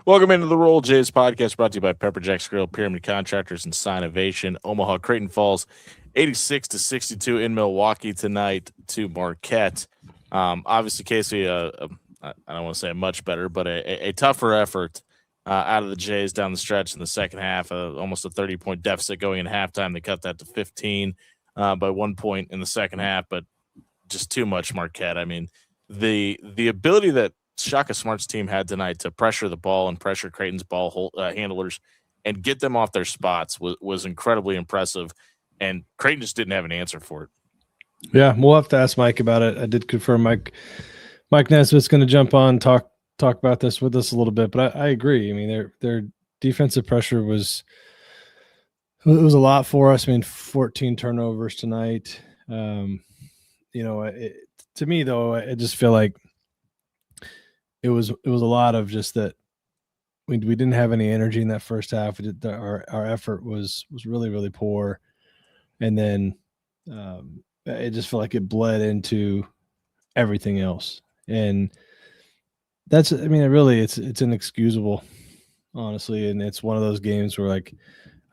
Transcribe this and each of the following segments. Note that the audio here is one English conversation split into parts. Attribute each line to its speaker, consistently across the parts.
Speaker 1: Welcome into the Roll Jays podcast brought to you by Pepper Jack's Grill, Pyramid Contractors, and Sinovation. Omaha Creighton falls 86-62 in Milwaukee tonight to Marquette. Obviously, Casey, I don't want to say much better, but a tougher effort out of the Jays down the stretch in the second half. Almost a 30-point deficit going in halftime. They cut that to 15 by 1 point in the second half, but just too much Marquette. I mean, the ability that Shaka Smart's team had tonight to pressure the ball and pressure Creighton's ball handlers and get them off their spots was incredibly impressive. And Creighton just didn't have an answer for it.
Speaker 2: Yeah, we'll have to ask Mike about it. I did confirm Mike Nesbitt's going to jump on, talk about this with us a little bit, but I agree. I mean, their defensive pressure was a lot for us. I mean, 14 turnovers tonight. To me though, I just feel like it was a lot of just that we didn't have any energy in that first half. Our effort was really, really poor, and then it just felt like it bled into everything else, and it's inexcusable, honestly. And it's one of those games where like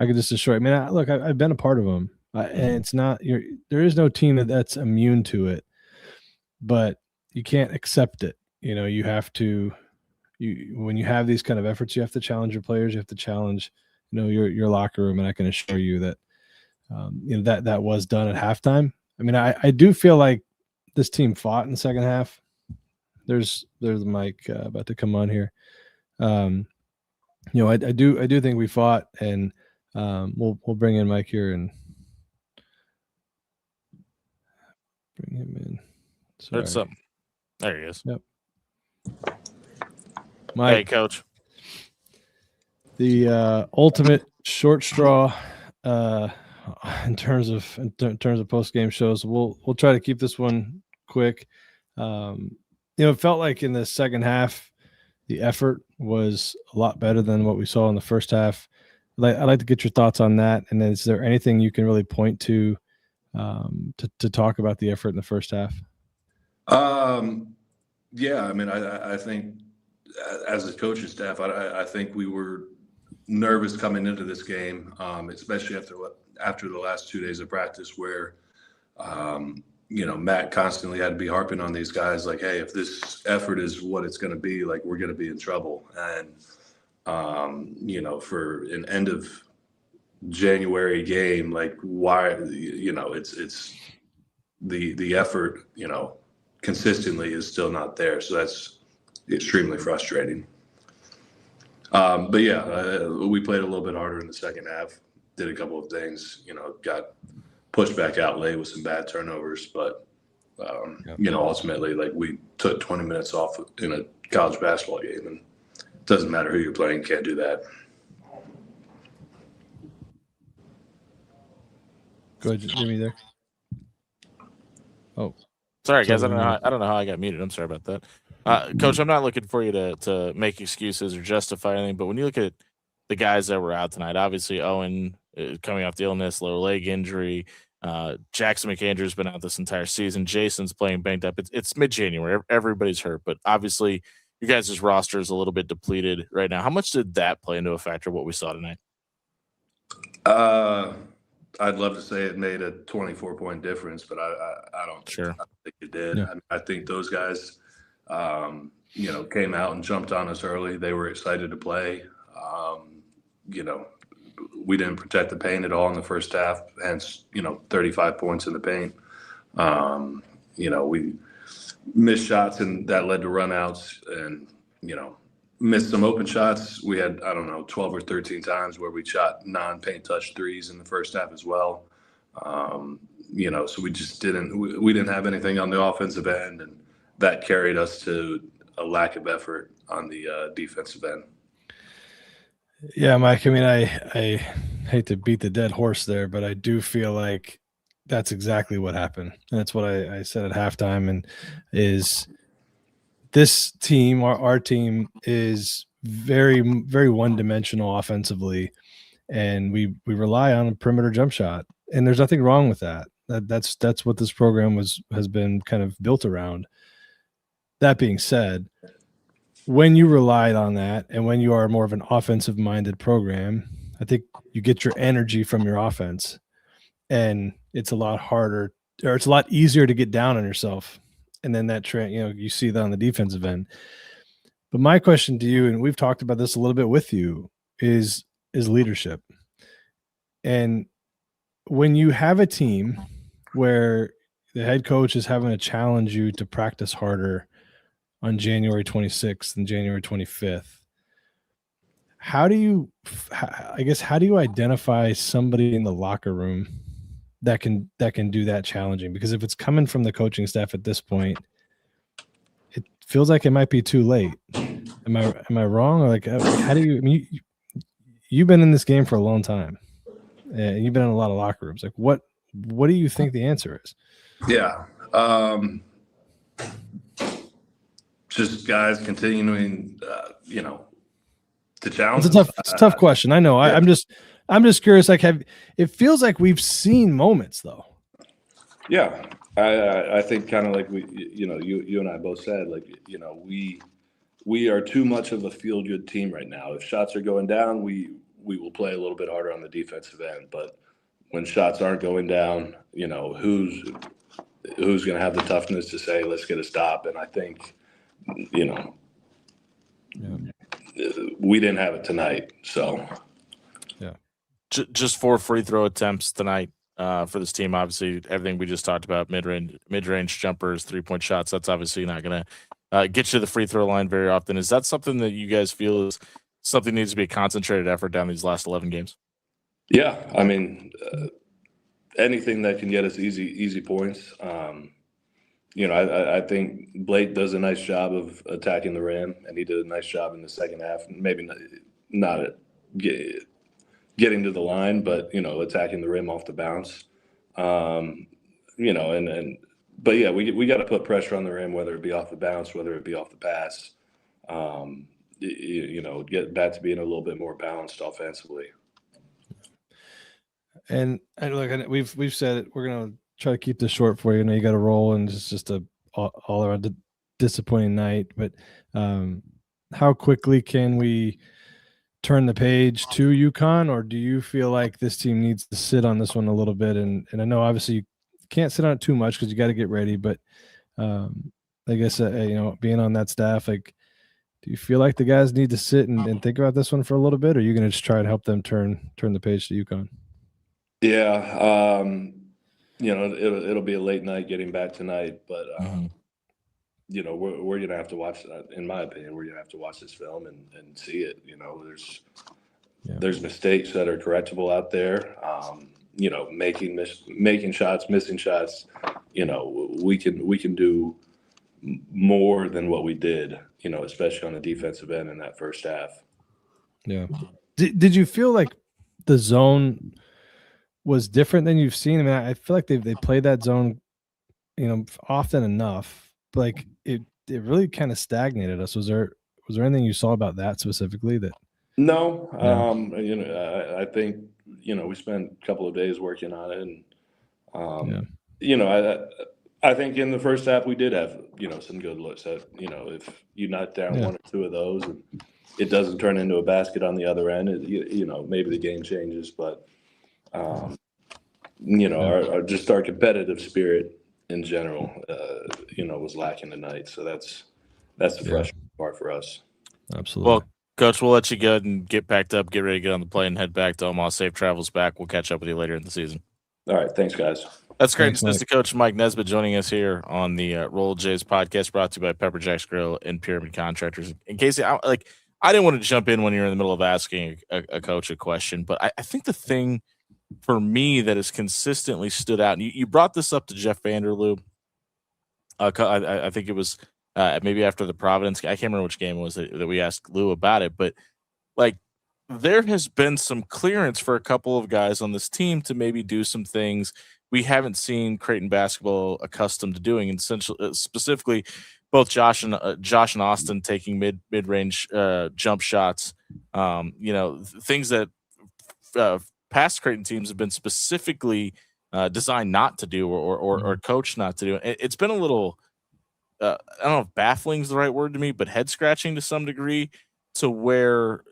Speaker 2: I could just destroy. I mean, I've been a part of them, and it's not there is no team that's immune to it, but you can't accept it. You have to, when you have these kind of efforts, you have to challenge your players. You have to challenge, your locker room. And I can assure you that, that was done at halftime. I mean, I do feel like this team fought in the second half. There's Mike about to come on here. I do think we fought, and we'll bring in Mike here and bring him in.
Speaker 1: Sorry. There's something. There he is.
Speaker 2: Yep.
Speaker 1: Mike, hey, Coach.
Speaker 2: The ultimate short straw in terms of post game shows. We'll try to keep this one quick. It felt like in the second half, the effort was a lot better than what we saw in the first half. I'd like to get your thoughts on that. And then, is there anything you can really point to talk about the effort in the first half?
Speaker 3: Yeah, I mean, I think as a coaching staff, I think we were nervous coming into this game, especially after the last 2 days of practice where, Matt constantly had to be harping on these guys like, hey, if this effort is what it's going to be, like, we're going to be in trouble. And, for an end of January game, like, why, it's the effort, consistently is still not there. So that's extremely frustrating. But yeah, we played a little bit harder in the second half, did a couple of things, got pushed back out late with some bad turnovers. But, ultimately, like, we took 20 minutes off in a college basketball game, and it doesn't matter who you're playing, can't do that.
Speaker 2: Go ahead, Jimmie there. Oh.
Speaker 1: Sorry, guys. I don't know how I got muted. I'm sorry about that. Coach, I'm not looking for you to make excuses or justify anything, but when you look at the guys that were out tonight, obviously Owen coming off the illness, lower leg injury, Jackson McAndrew's been out this entire season, Jason's playing banged up. It's mid-January. Everybody's hurt, but obviously your guys' roster is a little bit depleted right now. How much did that play into a factor of what we saw tonight?
Speaker 3: I'd love to say it made a 24-point difference, but I don't think it did. Yeah. I think those guys, came out and jumped on us early. They were excited to play. We didn't protect the paint at all in the first half, hence, 35 points in the paint. We missed shots, and that led to runouts, and, missed some open shots. We had, 12 or 13 times where we shot non-paint touch threes in the first half as well. So we just didn't have anything on the offensive end, and that carried us to a lack of effort on the defensive end.
Speaker 2: Yeah, Mike, I mean, I hate to beat the dead horse there, but I do feel like that's exactly what happened. And that's what I said at halftime, and is this team, our team, is very, very one-dimensional offensively, and we rely on a perimeter jump shot. And there's nothing wrong with that. That's what this program has been kind of built around. That being said, when you relied on that and when you are more of an offensive minded program, I think you get your energy from your offense, and it's a lot harder, or it's a lot easier to get down on yourself. And then that you see that on the defensive end. But my question to you, and we've talked about this a little bit with you, is leadership. And when you have a team where the head coach is having to challenge you to practice harder on January 26th and January 25th, how do you identify somebody in the locker room that can do that challenging? Because if it's coming from the coaching staff at this point, it feels like it might be too late. Am I wrong? Or how do you? I mean, you've been in this game for a long time, and you've been in a lot of locker rooms. Like, what do you think the answer is?
Speaker 3: Yeah. Just guys continuing, to challenge.
Speaker 2: It's a tough question. I know. Yeah. I'm just curious. Like, it feels like we've seen moments though.
Speaker 3: Yeah, I think kind of like you and I both said, we are too much of a feel-good team right now. If shots are going down, we will play a little bit harder on the defensive end. But when shots aren't going down, who's going to have the toughness to say, let's get a stop? And I think, we didn't have it tonight. So,
Speaker 1: yeah, just 4 free throw attempts tonight for this team. Obviously, everything we just talked about, mid-range jumpers, 3-point shots. That's obviously not going to get you to the free throw line very often. Is that something that you guys feel is something needs to be a concentrated effort down these last 11 games?
Speaker 3: Yeah, I mean, anything that can get us easy points. I think Blake does a nice job of attacking the rim, and he did a nice job in the second half. Maybe not getting to the line, but attacking the rim off the bounce. But yeah, we got to put pressure on the rim, whether it be off the bounce, whether it be off the pass. Get back to being a little bit more balanced offensively.
Speaker 2: And look, we've said it. We're gonna try to keep this short for you. You got to roll, and it's just a all around disappointing night. But how quickly can we turn the page to UConn, or do you feel like this team needs to sit on this one a little bit? And I know obviously you can't sit on it too much because you got to get ready. But I guess being on that staff, do you feel like the guys need to sit and think about this one for a little bit, or are you going to just try and help them turn the page to UConn?
Speaker 3: Yeah, it'll be a late night getting back tonight, but we're gonna have to watch that. In my opinion, we're gonna have to watch this film and see it. There's mistakes that are correctable out there. Making shots, missing shots. We can do more than what we did. Especially on the defensive end in that first half.
Speaker 2: Yeah. Did you feel like the zone was different than you've seen? I mean, I feel like they played that zone, often enough. But it really kind of stagnated us. Was there anything you saw about that specifically?
Speaker 3: No. I think we spent a couple of days working on it, and I think in the first half we did have some good looks at if you knock down one or two of those and it doesn't turn into a basket on the other end, maybe the game changes, but. Our competitive spirit in general, was lacking tonight. So that's the frustrating part for us.
Speaker 2: Absolutely.
Speaker 1: Well, Coach, we'll let you go and get packed up, get ready to get on the plane, and head back to Omaha. Safe travels back. We'll catch up with you later in the season.
Speaker 3: All right. Thanks, guys.
Speaker 1: That's Creighton's assistant coach Mike Nesbitt joining us here on the Roll Jays podcast, brought to you by Pepper Jack's Grill and Pyramid Contractors. In case I didn't want to jump in when you're in the middle of asking a coach a question, but I think the thing for me that has consistently stood out, and you brought this up to Jeff Vanderloo. I think it was maybe after the Providence. I can't remember which game it was that we asked Lou about it, but there has been some clearance for a couple of guys on this team to maybe do some things we haven't seen Creighton basketball accustomed to doing, and specifically both Josh and Austin taking mid-range jump shots. Things that past Creighton teams have been specifically designed not to do or coached not to do. It's been a little I don't know if baffling is the right word to me, but head scratching to some degree, to where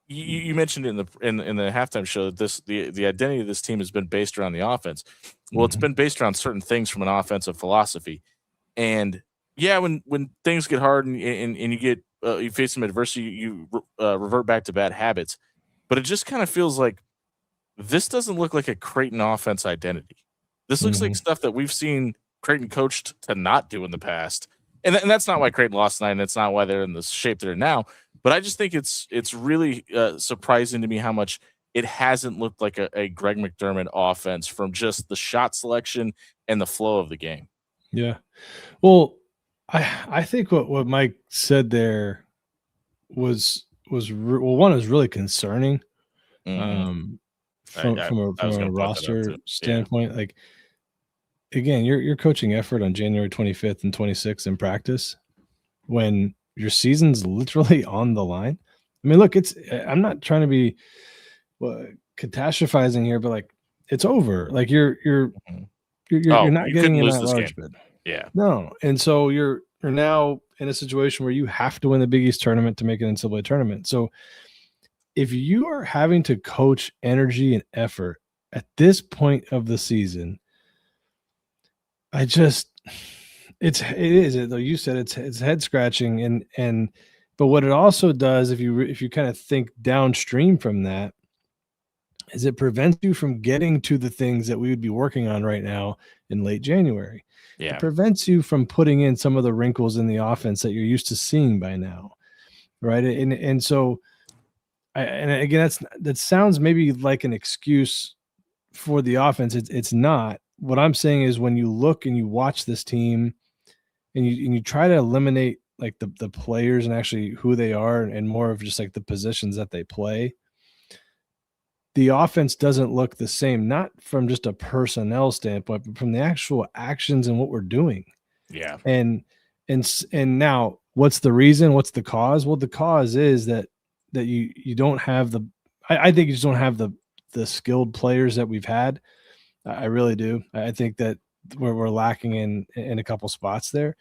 Speaker 1: you mentioned in the halftime show that the identity of this team has been based around the offense. Well, it's been based around certain things from an offensive philosophy. And yeah, when things get hard and you get you face some adversity, you revert back to bad habits. But it just kind of feels like this doesn't look like a Creighton offense identity. This looks like stuff that we've seen Creighton coached to not do in the past. And that's not why Creighton lost tonight, and that's not why they're in the shape they're in now. But I just think it's really surprising to me how much it hasn't looked like a Greg McDermott offense from just the shot selection and the flow of the game.
Speaker 2: Yeah. Well, I think what Mike said there was one is really concerning. From a roster standpoint, like, again, your coaching effort on January 25th and 26th in practice when your season's literally on the line. I mean, look, I'm not trying to be catastrophizing here, but like, it's over. Like you're not getting in that large bid.
Speaker 1: Yeah.
Speaker 2: No. And so you're now in a situation where you have to win the Big East tournament to make an NCAA tournament. So if you are having to coach energy and effort at this point of the season, you said it's head scratching but what it also does, if you kind of think downstream from that, is it prevents you from getting to the things that we would be working on right now in late January.
Speaker 1: Yeah.
Speaker 2: It prevents you from putting in some of the wrinkles in the offense that you're used to seeing by now. Right. And so again, that sounds maybe like an excuse for the offense. It's not. What I'm saying is when you look and you watch this team and you try to eliminate like the players and actually who they are and more of just like the positions that they play, the offense doesn't look the same, not from just a personnel standpoint, but from the actual actions and what we're doing.
Speaker 1: Yeah.
Speaker 2: And now what's the reason? What's the cause? Well, the cause is that you don't have I think you just don't have the skilled players that we've had. I really do. I think that we're lacking in a couple spots there.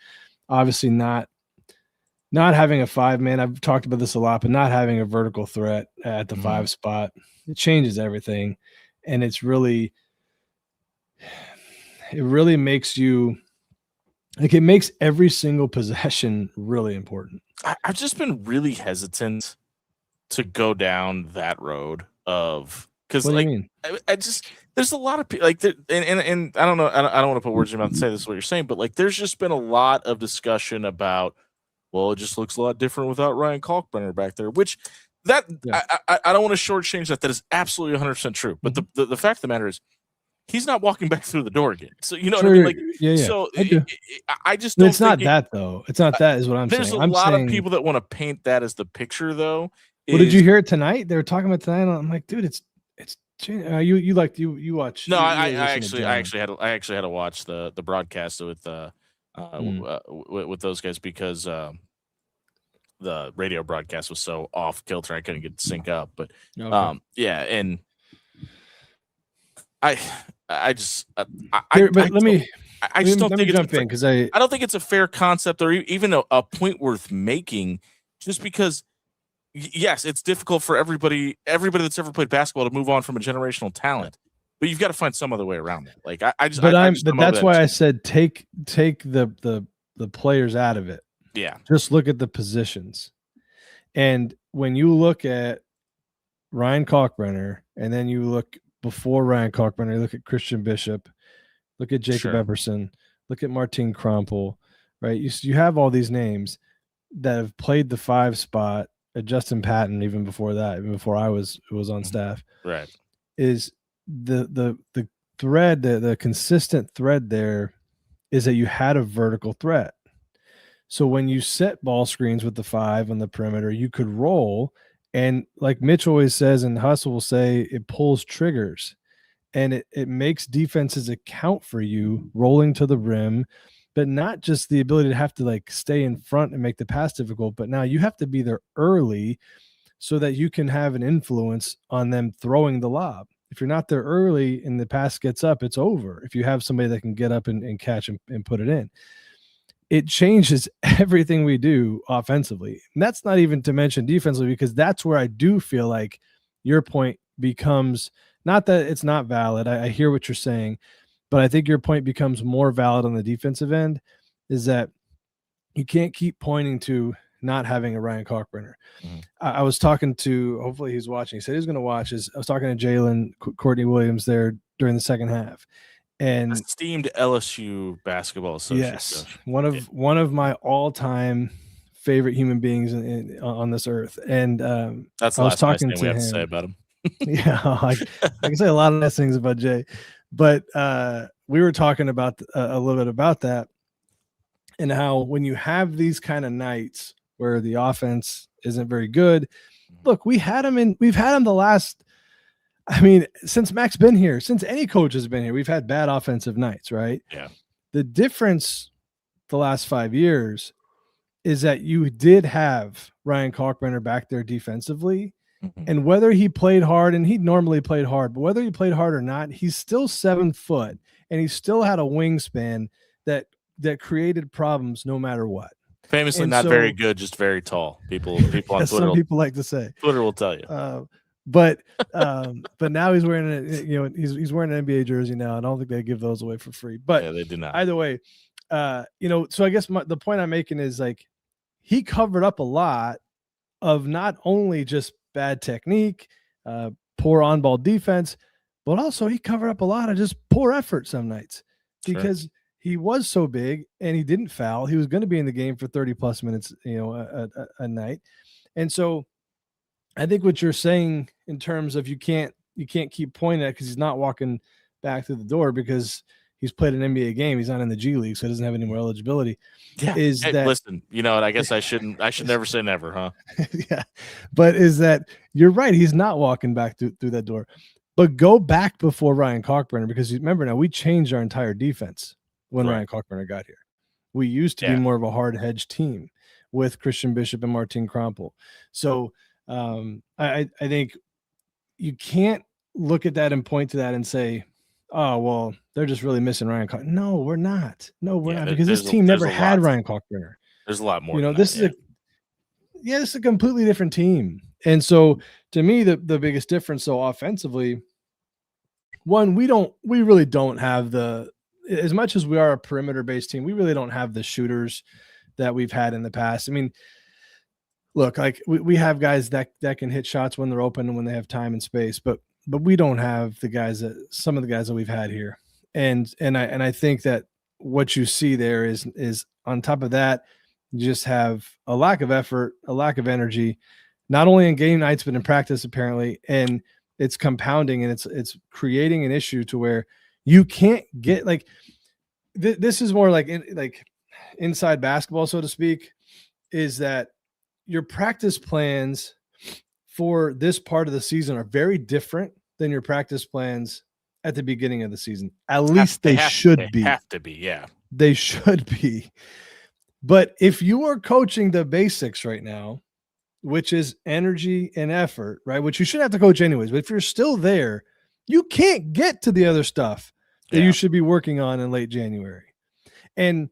Speaker 2: Obviously not having a 5-man. I've talked about this a lot, but not having a vertical threat at the 5 spot, it changes everything. And it really makes you like, it makes every single possession really important.
Speaker 1: I've just been really hesitant to go down that road of, because like I just, there's a lot of people like and I don't know, I don't want to put words in your mouth and say this is what you're saying, but like there's just been a lot of discussion about, well, it just looks a lot different without Ryan Kalkbrenner back there, which I don't want to shortchange that. That is absolutely 100% true. But the fact of the matter is, he's not walking back through the door again. So you know what I mean? Like,
Speaker 2: yeah.
Speaker 1: So I just don't.
Speaker 2: It's not that though. It's not that is what I'm saying.
Speaker 1: There's a lot of people that want to paint that as the picture, though.
Speaker 2: Well, did you hear it tonight? They were talking about tonight. I'm like, dude, it's you watch.
Speaker 1: No, I actually had to watch the broadcast with those guys because the radio broadcast was so off kilter I couldn't get it to sync up. But yeah, and I just don't think it's
Speaker 2: because I
Speaker 1: don't think it's a fair concept or even a point worth making, just because yes, it's difficult for everybody that's ever played basketball to move on from a generational talent, but you've got to find some other way around it. Like
Speaker 2: that's why I said take the players out of it.
Speaker 1: Yeah,
Speaker 2: just look at the positions, and when you look at Ryan Kalkbrenner, and then you look before Ryan Kalkbrenner, you look at Christian Bishop, look at Jacob Epperson, look at Martin Krompel, right? You have all these names that have played the 5 spot. Justin Patton, even before that, even before I was on staff,
Speaker 1: right?
Speaker 2: Is the thread, the consistent thread there is that you had a vertical threat. So when you set ball screens with the 5 on the perimeter, you could roll. And like Mitch always says, and Hustle will say, it pulls triggers and it makes defenses account for you rolling to the rim, but not just the ability to have to like stay in front and make the pass difficult, but now you have to be there early so that you can have an influence on them throwing the lob. If you're not there early and the pass gets up, it's over. If you have somebody that can get up and catch and put it in. it changes everything we do offensively. And that's not even to mention defensively, because that's where I do feel like your point becomes, not that it's not valid. I hear what you're saying, but I think your point becomes more valid on the defensive end, is that you can't keep pointing to not having a Ryan Kalkbrenner.
Speaker 1: Mhm.
Speaker 2: I was talking to, hopefully he's watching. He said he was going to watch. I was talking to Jalen Courtney Williams there during the second half. And
Speaker 1: Esteemed LSU basketball associate.
Speaker 2: yes,
Speaker 1: coach.
Speaker 2: one of my all-time favorite human beings on this earth. And
Speaker 1: That's the
Speaker 2: I was
Speaker 1: last nice
Speaker 2: talking
Speaker 1: thing we
Speaker 2: to
Speaker 1: have to say
Speaker 2: him.
Speaker 1: about him.
Speaker 2: Yeah, I can say a lot of nice things about Jay, but we were talking about a little bit about that, and how when you have these kind of nights where the offense isn't very good, look, we've had him the last, I mean, since Mac's been here, since any coach has been here, we've had bad offensive nights, right?
Speaker 1: Yeah.
Speaker 2: The difference the last 5 years is that you did have Ryan Kalkbrenner back there defensively.
Speaker 1: Mhm.
Speaker 2: And whether he played hard, and he normally played hard, but whether he played hard or not, he's still 7 foot, and he still had a wingspan that created problems no matter what.
Speaker 1: Famously
Speaker 2: And
Speaker 1: not
Speaker 2: so-
Speaker 1: very good, just very tall. People on
Speaker 2: As
Speaker 1: Twitter,
Speaker 2: some people like to say.
Speaker 1: Twitter will tell you.
Speaker 2: But now he's wearing he's wearing an NBA jersey now. I don't think they give those away for free. But
Speaker 1: Yeah, they do not.
Speaker 2: either way, so I guess the point I'm making is, like, he covered up a lot of not only just bad technique, poor on-ball defense, but also he covered up a lot of just poor effort some nights, because he was so big and he didn't foul. He was going to be in the game for 30 plus minutes, a night. And so I think what you're saying in terms of you can't keep pointing at, because he's not walking back through the door because he's played an NBA game. He's not in the G League, so he doesn't have any more eligibility.
Speaker 1: Yeah.
Speaker 2: Is
Speaker 1: Hey,
Speaker 2: that,
Speaker 1: listen, I guess I should never say never, huh?
Speaker 2: yeah, but is that you're right? He's not walking back through that door. But go back before Ryan Kalkbrenner, because remember, now we changed our entire defense when
Speaker 1: Right.
Speaker 2: Ryan Kalkbrenner got here. We used to be more of a hard hedge team with Christian Bishop and Martin Krompel. So I think you can't look at that and point to that and say, oh, well, they're just really missing Ryan Kalkbrenner. No, we're not. No, we're not, because this team never had Ryan Kalkbrenner.
Speaker 1: There's a lot more.
Speaker 2: This is a completely different team. And so to me, the biggest difference, so offensively, one, we really don't have as much as we are a perimeter based team, we really don't have the shooters that we've had in the past. I mean, look, like we have guys that can hit shots when they're open and when they have time and space, but we don't have some of the guys that we've had here. And I think that what you see there is on top of that, you just have a lack of effort, a lack of energy, not only in game nights, but in practice, apparently. And it's compounding, and it's creating an issue to where you can't get, like, this is more like inside basketball, so to speak, is that your practice plans for this part of the season are very different than your practice plans at the beginning of the season. At least they should be.
Speaker 1: They have to be, yeah.
Speaker 2: They should be. But if you are coaching the basics right now, which is energy and effort, right, which you should have to coach anyways, but if you're still there, you can't get to the other stuff that you should be working on in late January. And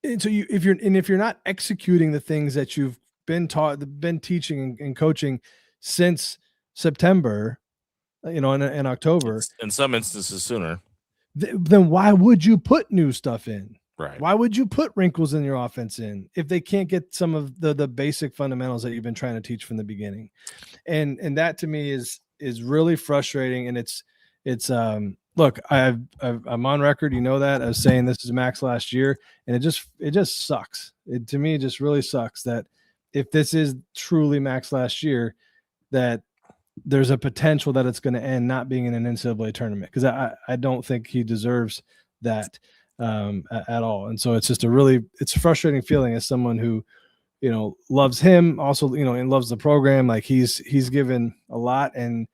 Speaker 2: so if you're not executing the things that you've been teaching and coaching since September, in October,
Speaker 1: in some instances sooner,
Speaker 2: then why would you put new stuff in?
Speaker 1: Right.
Speaker 2: Why would you put wrinkles in your offense if they can't get some of the basic fundamentals that you've been trying to teach from the beginning? And that to me is really frustrating. And it's look, I'm on record, that I was saying this is Mac's last year, and it just sucks. To me, it just really sucks that if this is truly Mac's last year, that there's a potential that it's going to end not being in an NCAA tournament, because I don't think he deserves that at all. And so it's just it's a frustrating feeling as someone who, loves him also, and loves the program. Like he's given a lot. And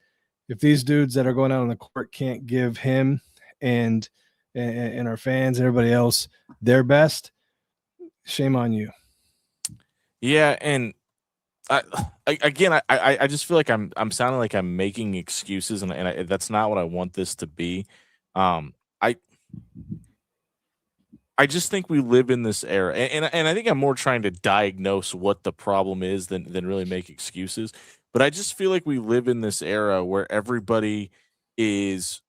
Speaker 2: if these dudes that are going out on the court can't give him and our fans and everybody else their best, shame on you.
Speaker 1: Yeah. And I just feel like I'm sounding like I'm making excuses, and that's not what I want this to be. I just think we live in this era, and I think I'm more trying to diagnose what the problem is than really make excuses. But I just feel like we live in this era where everybody is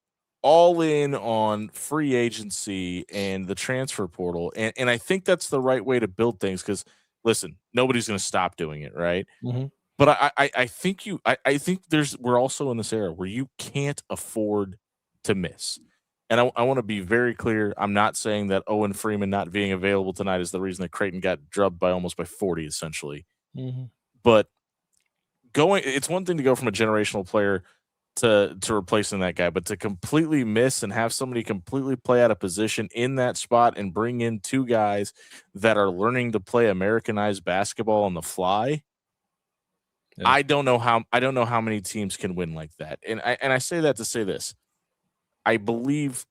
Speaker 1: all in on free agency and the transfer portal, and I think that's the right way to build things. Because listen, nobody's going to stop doing it, right?
Speaker 2: Mhm.
Speaker 1: But I think I think we're also in this era where you can't afford to miss. And I want to be very clear. I'm not saying that Owen Freeman not being available tonight is the reason that Creighton got drubbed by almost by 40, essentially.
Speaker 2: Mhm.
Speaker 1: But it's one thing to go from a generational player to replacing that guy, but to completely miss and have somebody completely play out of position in that spot and bring in two guys that are learning to play Americanized basketball on the fly.
Speaker 2: Yeah.
Speaker 1: I don't know how many teams can win like that. And I say that to say this. I believe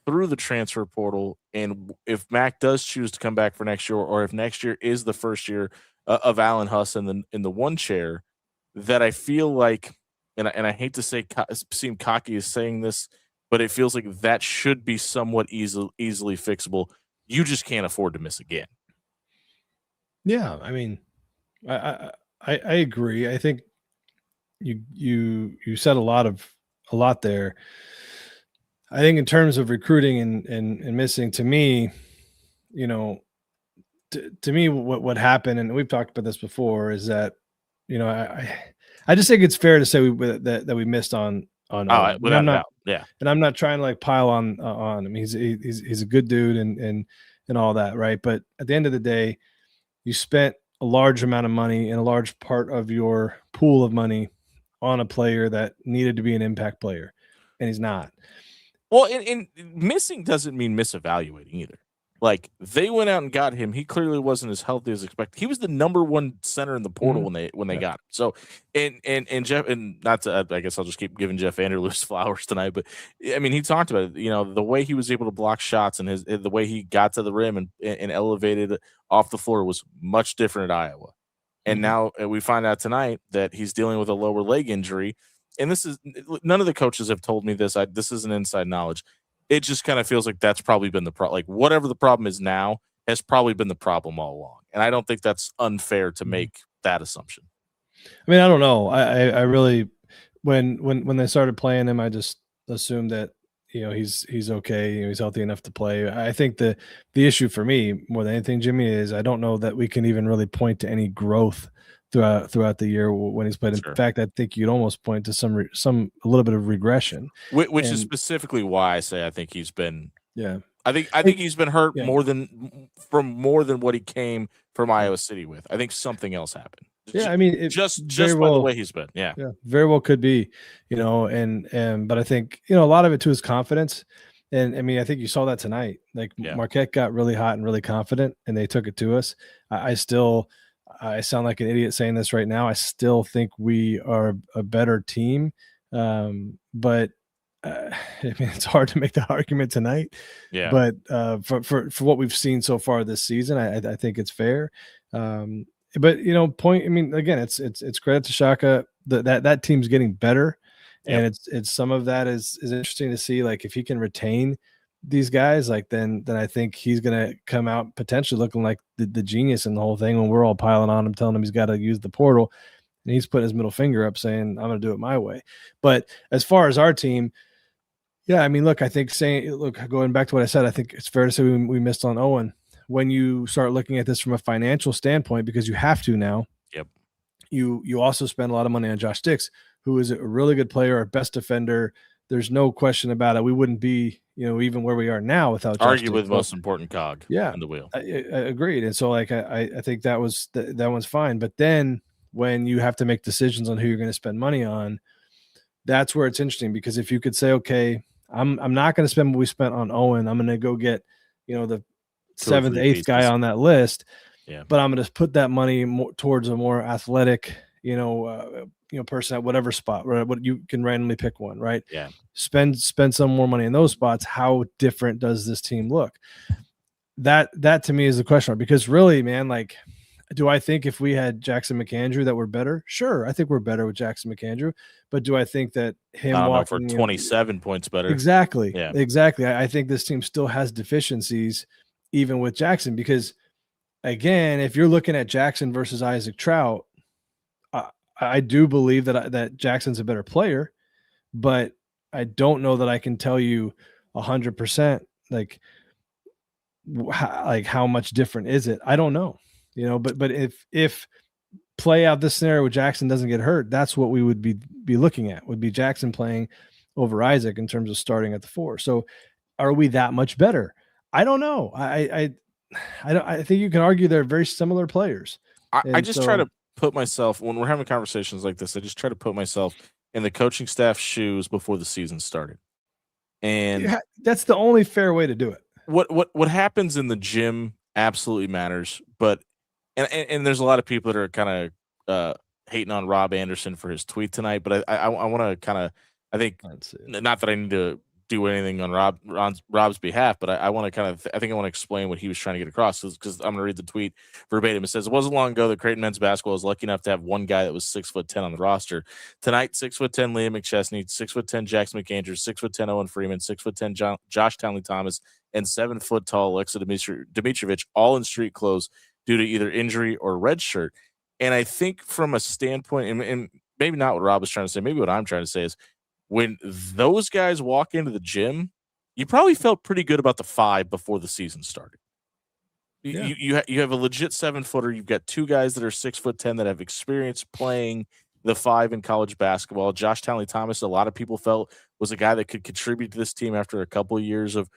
Speaker 1: through the transfer portal, and if Mac does choose to come back for next year, or if next year is the first year of Alan Huss in the one chair, that I feel like, and I hate to seem cocky as saying this, but it feels like that should be somewhat easily fixable. You just can't afford to miss again.
Speaker 2: Yeah, I mean, I agree. I think you said a lot there. I think in terms of recruiting and missing, to me, you know, to me, what happened, and we've talked about this before, is that, you know, I just think it's fair to say that we missed on Owen.
Speaker 1: Without a doubt, yeah.
Speaker 2: And I'm not trying to like pile on him. He's a good dude and all that, right? But at the end of the day, you spent a large amount of money and a large part of your pool of money on a player that needed to be an impact player, and he's not.
Speaker 1: Well, and missing doesn't mean misevaluating either. Like, they went out and got him. He clearly wasn't as healthy as expected. He was the number one center in the portal when they got him. So, and Jeff, and not to, I guess I'll just keep giving Jeff Vanderloos flowers tonight. But I mean, he talked about it. You know, the way he was able to block shots and the way he got to the rim and elevated off the floor was much different at Iowa. And now we find out tonight that he's dealing with a lower leg injury. And this is, none of the coaches have told me this. This isn't inside knowledge. It just kind of feels like that's probably been the problem. Like, whatever the problem is now has probably been the problem all along. And I don't think that's unfair to make that assumption.
Speaker 2: I mean, I don't know. I really, when they started playing him, I just assumed that, you know, he's okay. You know, he's healthy enough to play. I think the issue for me more than anything, Jimmy, is I don't know that we can even really point to any growth throughout the year when he's played.
Speaker 1: Sure.
Speaker 2: In fact, I think you'd almost point to a little bit of regression,
Speaker 1: which is specifically why I say I think he's been.
Speaker 2: Yeah,
Speaker 1: I think he's been hurt more than what he came from Iowa City with. I think something else happened.
Speaker 2: Yeah, I mean,
Speaker 1: just by the way he's been. Yeah,
Speaker 2: very well could be, you know, but I think, you know, a lot of it too is confidence. And I mean, I think you saw that tonight. Like, Marquette got really hot and really confident, and they took it to us. I sound like an idiot saying this right now. I still think we are a better team, but I mean, it's hard to make that argument tonight.
Speaker 1: Yeah.
Speaker 2: But for what we've seen so far this season, I think it's fair. But, you know, I mean, again, it's credit to Shaka that team's getting better, and it's some of that is interesting to see. Like, if he can retain these guys, like then I think he's gonna come out potentially looking like the genius in the whole thing when we're all piling on him, telling him he's got to use the portal, and he's putting his middle finger up saying, I'm gonna do it my way. But as far as our team, yeah, I mean, look, I think going back to what I said, I think it's fair to say we missed on Owen. When you start looking at this from a financial standpoint, because you have to now, you also spend a lot of money on Josh Dix, who is a really good player, our best defender. There's no question about it. We wouldn't be, you know, even where we are now without Josh
Speaker 1: arguably the most important cog in the wheel.
Speaker 2: I agreed. And so, like, I think that one's fine. But then when you have to make decisions on who you're going to spend money on, that's where it's interesting, because if you could say, okay, I'm not going to spend what we spent on Owen. I'm going to go get, you know, the 7th, 8th guy on that list.
Speaker 1: Yeah.
Speaker 2: But I'm going to put that money towards a more athletic, person at whatever spot, right? What you can randomly pick one, right?
Speaker 1: Yeah.
Speaker 2: Spend some more money in those spots. How different does this team look? That to me is the question mark, because really, man, like, do I think if we had Jackson McAndrew that we're better? Sure. I think we're better with Jackson McAndrew, but do I think that him walking
Speaker 1: for 27 points better?
Speaker 2: Exactly.
Speaker 1: Yeah.
Speaker 2: Exactly. I think this team still has deficiencies even with Jackson, because again, if you're looking at Jackson versus Isaac Trout, I do believe that Jackson's a better player, but I don't know that I can tell you 100% like how much different is it? I don't know, but if play out this scenario where Jackson doesn't get hurt, that's what we would be looking at, would be Jackson playing over Isaac in terms of starting at the 4. So are we that much better? I don't know. I think you can argue they're very similar players.
Speaker 1: I just try to put myself, when we're having conversations like this, I just try to put myself in the coaching staff's shoes before the season started. And
Speaker 2: that's the only fair way to do it.
Speaker 1: What happens in the gym absolutely matters, but and there's a lot of people that are kind of hating on Rob Anderson for his tweet tonight, but I want to kind of, I think, not that I need to do anything on Rob's behalf, but I want to kind of, I think I want to explain what he was trying to get across, because I'm going to read the tweet verbatim. It says, it wasn't long ago that Creighton men's basketball was lucky enough to have one guy that was 6'10" on the roster. Tonight, 6'10" Liam McChesney, 6'10" Jackson McAndrews, 6'10" Owen Freeman, 6'10" Josh Townley Thomas, and 7' tall Alexa Dimitrovic, all in street clothes due to either injury or red shirt. And I think from a standpoint, and maybe not what Rob was trying to say, maybe what I'm trying to say is, when those guys walk into the gym, you probably felt pretty good about the 5 before the season started. Yeah. You have a legit 7-footer. You've got 2 guys that are 6'10" that have experience playing the 5 in college basketball. Josh Townley Thomas, a lot of people felt, was a guy that could contribute to this team after a couple of years of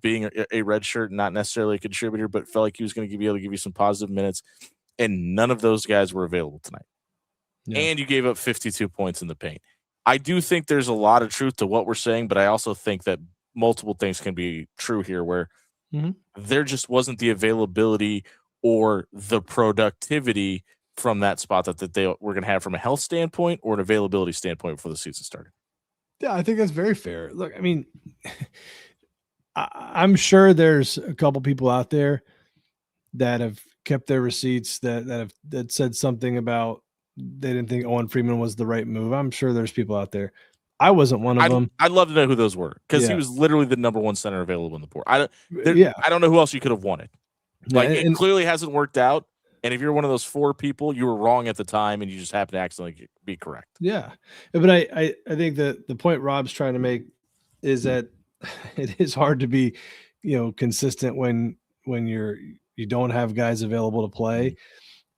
Speaker 1: being a redshirt, not necessarily a contributor, but felt like he was going to be able to give you some positive minutes. And none of those guys were available tonight. Yeah. And you gave up 52 points in the paint. I do think there's a lot of truth to what we're saying, but I also think that multiple things can be true here, where there just wasn't the availability or the productivity from that spot that they were going to have from a health standpoint or an availability standpoint before the season started.
Speaker 2: Yeah, I think that's very fair. Look, I mean, I'm sure there's a couple people out there that have kept their receipts that said something about they didn't think Owen Freeman was the right move. I'm sure there's people out there. I wasn't one of them.
Speaker 1: I'd love to know who those were, because he was literally the number 1 center available in the port. I don't know who else you could have wanted. Like, it clearly hasn't worked out. And if you're one of those 4 people, you were wrong at the time, and you just happen to accidentally be correct.
Speaker 2: Yeah, but I think that the point Rob's trying to make is that it is hard to be, consistent when you don't have guys available to play.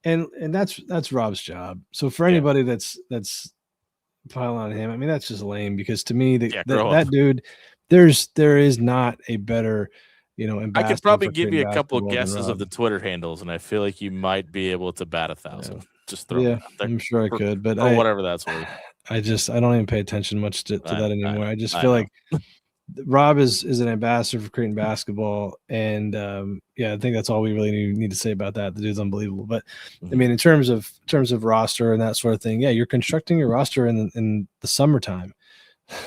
Speaker 2: And that's Rob's job. So for anybody that's piling on him, I mean, that's just lame, because to me that dude, there is not a better,
Speaker 1: I could probably give you a couple of guesses of the Twitter handles, and I feel like you might be able to bat 1,000. Yeah. Just throw it out there.
Speaker 2: I'm sure I could, but
Speaker 1: whatever that's worth.
Speaker 2: I don't even pay attention much to that anymore. I just feel like Rob is an ambassador for Creighton basketball, and I think that's all we really need to say about that. The dude's unbelievable. But I mean, in terms of roster and that sort of thing, you're constructing your roster in the summertime.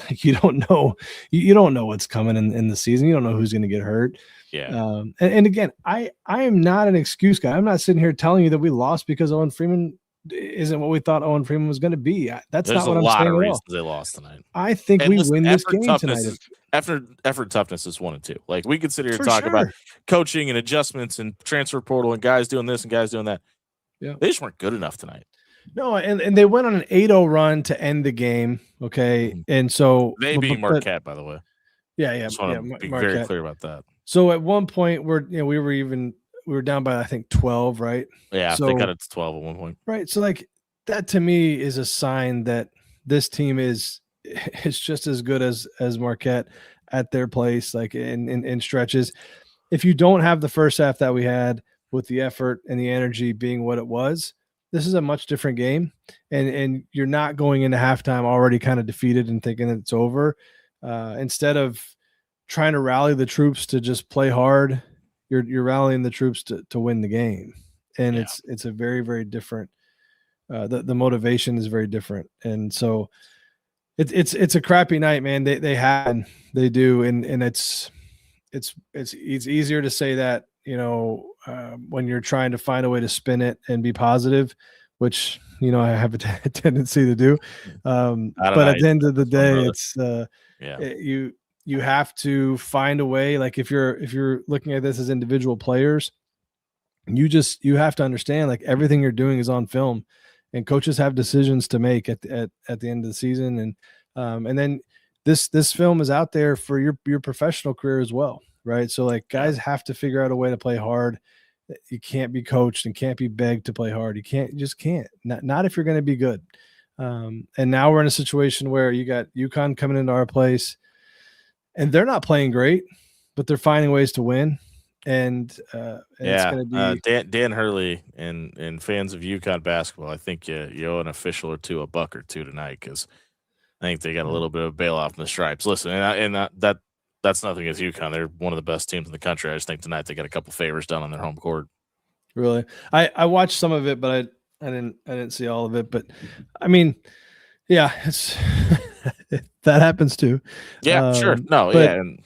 Speaker 2: You don't know what's coming in the season. You don't know who's going to get hurt.
Speaker 1: Yeah.
Speaker 2: And again, I am not an excuse guy. I'm not sitting here telling you that we lost because Owen Freeman isn't what we thought Owen Freeman was going to be. That's not what I'm saying. There's a lot of reasons
Speaker 1: they lost tonight.
Speaker 2: I think we win this game tonight.
Speaker 1: Effort toughness is 1 and 2. Like, we could sit here and talk about coaching and adjustments and transfer portal and guys doing this and guys doing that. Yeah, they just weren't good enough tonight.
Speaker 2: No, and they went on an 8-0 run to end the game. Okay, and so
Speaker 1: they beat Marquette, by the way.
Speaker 2: Yeah.
Speaker 1: Just want to be very clear about that.
Speaker 2: So at one point, we were down by, I think, 12, right?
Speaker 1: Yeah, so they got it to 12 at one point.
Speaker 2: Right. So like, that to me is a sign that this team is just as good as Marquette at their place, like in stretches. If you don't have the first half that we had, with the effort and the energy being what it was, this is a much different game. And you're not going into halftime already kind of defeated and thinking that it's over. Instead of trying to rally the troops to just play hard, you're rallying the troops to win the game. And it's a very, very different, the motivation is very different. And so it's a crappy night, man. They do. And it's easier to say that, when you're trying to find a way to spin it and be positive, which, I have a tendency to do. But at the end of the day, it's you have to find a way. Like if you're looking at this as individual players, you have to understand like everything you're doing is on film, and coaches have decisions to make at the end of the season, and then this film is out there for your professional career as well, right? So like guys have to figure out a way to play hard. You can't be coached and can't be begged to play hard. You just can't. Not if you're going to be good. And now we're in a situation where you got UConn coming into our place, and they're not playing great, but they're finding ways to win. And it's going to
Speaker 1: be Dan Hurley and fans of UConn basketball. I think you owe an official or two $1 or $2 tonight, because I think they got a little bit of bail off in the stripes. Listen, that's nothing against UConn. They're one of the best teams in the country. I just think tonight they got a couple favors done on their home court.
Speaker 2: Really, I watched some of it, but I didn't see all of it. But I mean, yeah, it's that happens too.
Speaker 1: Yeah, sure. No, yeah, and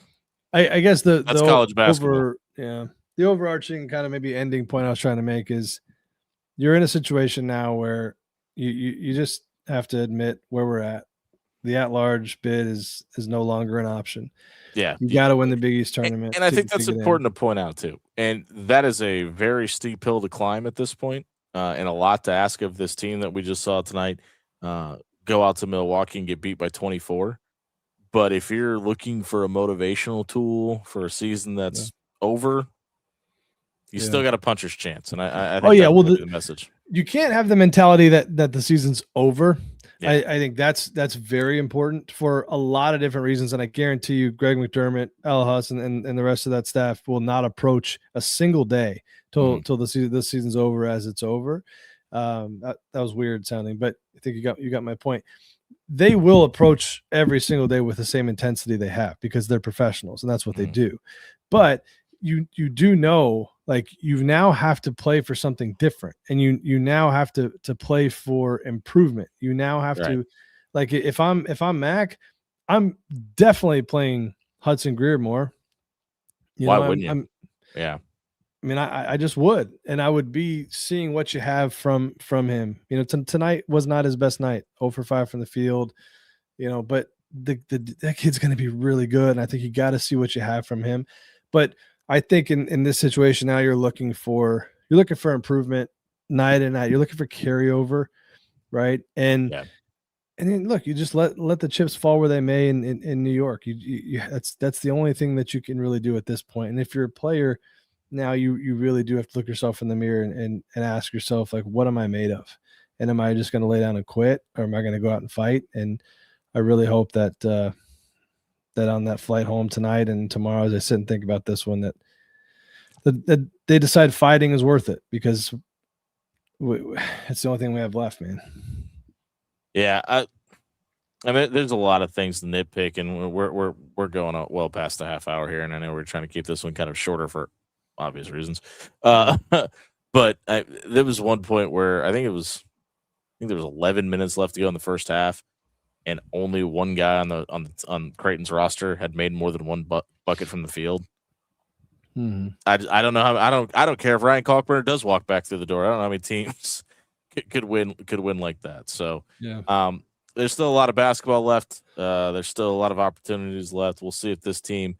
Speaker 2: I guess that's
Speaker 1: college basketball.
Speaker 2: The overarching kind of maybe ending point I was trying to make is you're in a situation now where you just have to admit where we're at. The at-large bid is no longer an option.
Speaker 1: Yeah,
Speaker 2: you got to win the Big East tournament,
Speaker 1: and I think that's important to point out too. And that is a very steep hill to climb at this point, and a lot to ask of this team that we just saw tonight. Go out to Milwaukee and get beat by 24. But if you're looking for a motivational tool for a season that's over, you still got a puncher's chance. And I think the message.
Speaker 2: You can't have the mentality that the season's over. Yeah. I think that's very important for a lot of different reasons. And I guarantee you, Greg McDermott, Al Huss, and the rest of that staff will not approach a single day till this season's over as it's over. That was weird sounding, but I think you got my point. They will approach every single day with the same intensity they have because they're professionals and that's what they do. But you do know, like, you now have to play for something different, and you now have to play for improvement. You now have to, like, if I'm Mac, I'm definitely playing Hudson Greer more.
Speaker 1: Why wouldn't you? Yeah.
Speaker 2: I mean, I just would, and I would be seeing what you have from him. Tonight was not his best night. 0 for 5 from the field, but that kid's going to be really good, and I think you got to see what you have from him. But I think in this situation now, you're looking for improvement night and night. You're looking for carryover, right? And then look, you just let the chips fall where they may in New York. That's the only thing that you can really do at this point. And if you're a player now, you really do have to look yourself in the mirror and ask yourself, like, what am I made of? And am I just going to lay down and quit, or am I going to go out and fight? And I really hope that that on that flight home tonight and tomorrow, as I sit and think about this one, that they decide fighting is worth it, because it's the only thing we have left, man.
Speaker 1: Yeah, I mean, there's a lot of things to nitpick, and we're going well past the half hour here, and I know we're trying to keep this one kind of shorter for obvious reasons. But there was one point where I think there was 11 minutes left to go in the first half, and only one guy on Creighton's roster had made more than one bucket from the field.
Speaker 2: Mm-hmm.
Speaker 1: I don't know how I don't care if Ryan Kalkbrenner does walk back through the door. I don't know how many teams could win like that. So there's still a lot of basketball left. There's still a lot of opportunities left. We'll see if this team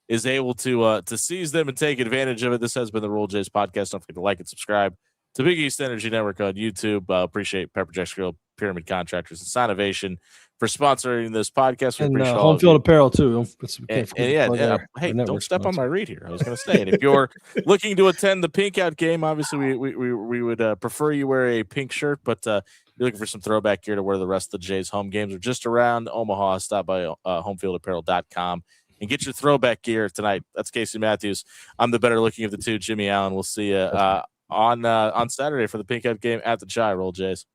Speaker 1: is able to seize them and take advantage of it. This has been the Bluejays podcast. Don't forget to like and subscribe to Big East Energy Network on YouTube. Appreciate Pepper Jack's Grill, Pyramid Contractors, and Sinovation for sponsoring this podcast.
Speaker 2: And Home Field Apparel too.
Speaker 1: Hey, don't step on my read here. I was going to say, and if you're looking to attend the Pink Out game, obviously we would prefer you wear a pink shirt, but you're looking for some throwback gear to wear the rest of the Jays home games or just around Omaha, stop by homefieldapparel.com and get your throwback gear tonight. That's Casey Matthews. I'm the better looking of the two, Jimmie Allen. We'll see you on Saturday for the Pink Out game at the Chai. Roll Jays.